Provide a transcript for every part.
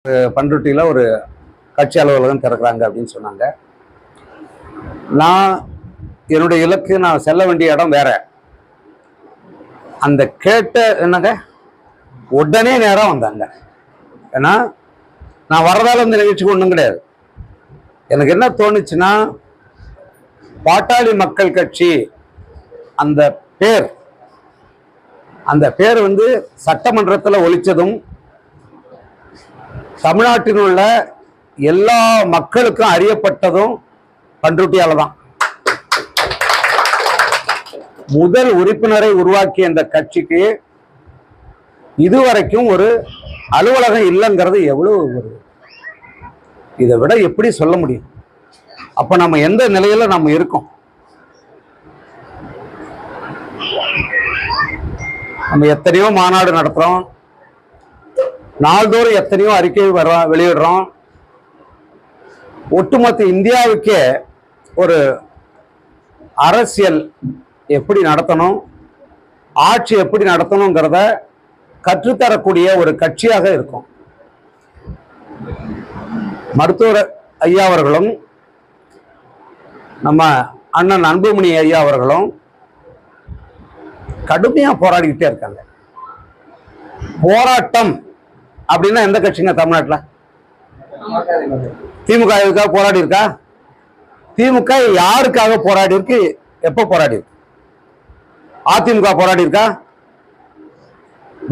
பண்ருட்டியில் ஒரு கட்சி அலுவலகம் திறக்கிறாங்க அப்படின்னு சொன்னாங்க. நான் என்னுடைய இலக்கு, நான் செல்ல வேண்டிய இடம் வேற. அந்த கேட்ட என்னங்க உடனே நேரம் வந்தாங்க. ஏன்னா நான் வர்றதால இந்த நிகழ்ச்சிக்கு ஒன்றும் கிடையாது. எனக்கு என்ன தோணுச்சுன்னா, பாட்டாளி மக்கள் கட்சி அந்த பேர் வந்து சட்டமன்றத்தில் ஒலிச்சதும் தமிழ்நாட்டில் உள்ள எல்லா மக்களுக்கும் அறியப்பட்டதும் பண்ருட்டியால தான். முதல் உறுப்பினரை உருவாக்கிய இந்த கட்சிக்கு இதுவரைக்கும் ஒரு அலுவலகம் இல்லைங்கிறது எவ்வளவு ஒரு, இதை விட எப்படி சொல்ல முடியும்? அப்ப நம்ம எந்த நிலையில நம்ம இருக்கோம்? நம்ம எத்தனையோ மாநாடு நடத்துறோம், நாள்தோறும் எத்தனையோ அறிக்கை வெளியிடுறோம். ஒட்டுமொத்த இந்தியாவுக்கே ஒரு அரசியல் எப்படி நடத்தணும், ஆட்சி எப்படி நடத்தணுங்கிறத கற்றுத்தரக்கூடிய ஒரு கட்சியாக இருக்கும். மருத்துவர் ஐயா அவர்களும் நம்ம அண்ணன் அன்புமணி ஐயா அவர்களும் கடுமையா போராடிக்கிட்டே இருக்காங்க. போராட்டம் அப்படின்னா எந்த கட்சிங்க தமிழ்நாட்டில்? திமுக எதுக்காக போராடி இருக்கா? திமுக யாருக்காக போராடி இருக்கு? எப்ப போராடி இருக்கு? அதிமுக போராடி இருக்கா?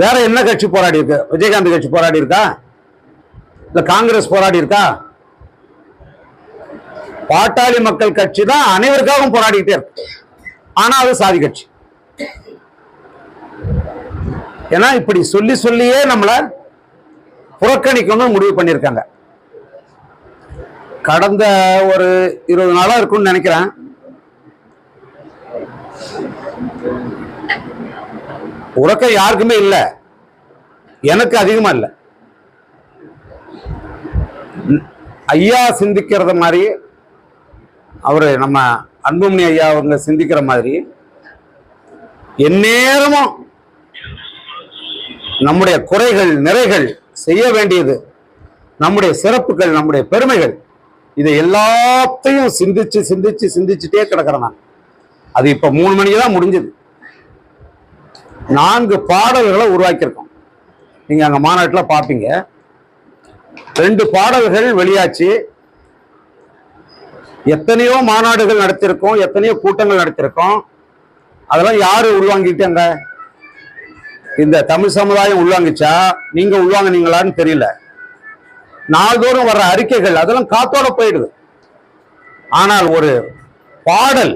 வேற என்ன கட்சி போராடி இருக்கு? விஜயகாந்த் கட்சி போராடி இருக்கா? இல்ல காங்கிரஸ் போராடி இருக்கா? பாட்டாளி மக்கள் கட்சி தான் அனைவருக்காகவும் போராடிக்கிட்டே இருக்கு. ஆனா அது சாதி கட்சி. ஏன்னா இப்படி சொல்லி சொல்லியே நம்மள புறக்கணிக்கணும்னு முடிவு பண்ணியிருக்காங்க. கடந்த ஒரு 20 நாளா இருக்கும்னு நினைக்கிறேன், உறக்கம் யாருக்குமே இல்லை, எனக்கு அதிகமா இல்லை. ஐயா சிந்திக்கிறத மாதிரி, அவரு நம்ம அன்புமணி ஐயா அவங்க சிந்திக்கிற மாதிரி எந்நேரமும் நம்முடைய குறைகள் நிறைகள், செய்ய வேண்டியது, நம்முடைய சிறப்புகள், நம்முடைய பெருமைகள், இதை எல்லாத்தையும் சிந்திச்சு சிந்திச்சு சிந்திச்சுட்டே கிடக்கிறேன் நான். அது இப்ப 3 மணிக்கு தான் முடிஞ்சது. 4 பாடல்களை உருவாக்கியிருக்கோம். நீங்க அங்க மாநாட்டில் பார்ப்பீங்க. 2 பாடல்கள் வெளியாச்சு. எத்தனையோ மாநாடுகள் நடத்திருக்கோம், எத்தனையோ கூட்டங்கள் நடத்திருக்கோம். அதெல்லாம் யாரு உள்வாங்கிட்டாங்க? இந்த தமிழ் சமுதாயம் உள்வாங்கிச்சா, நீங்க உள்வாங்கினீங்களான்னு தெரியல. நாள்தோறும் வர்ற அறிக்கைகள் அதெல்லாம் காத்தோட போயிடுது. ஆனால் ஒரு பாடல்,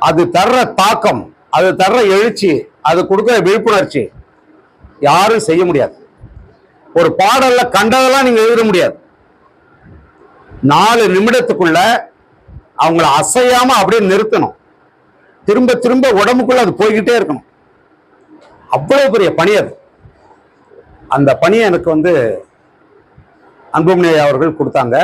அது தர்ற தாக்கம், அது தர்ற எழுச்சி, அது கொடுக்கிற விழிப்புணர்ச்சி யாரும் செய்ய முடியாது. ஒரு பாடல்ல கண்டதெல்லாம் நீங்க எழுத முடியாது. 4 நிமிடத்துக்குள்ள அவங்கள அசையாம அப்படியே நிறுத்தணும். திரும்ப திரும்ப உடம்புக்குள்ள அது போய்கிட்டே இருக்கணும். அவ்வளவு பெரிய பணி அது. அந்த பணியை எனக்கு அன்புமணி அவர்கள் கொடுத்தாங்க.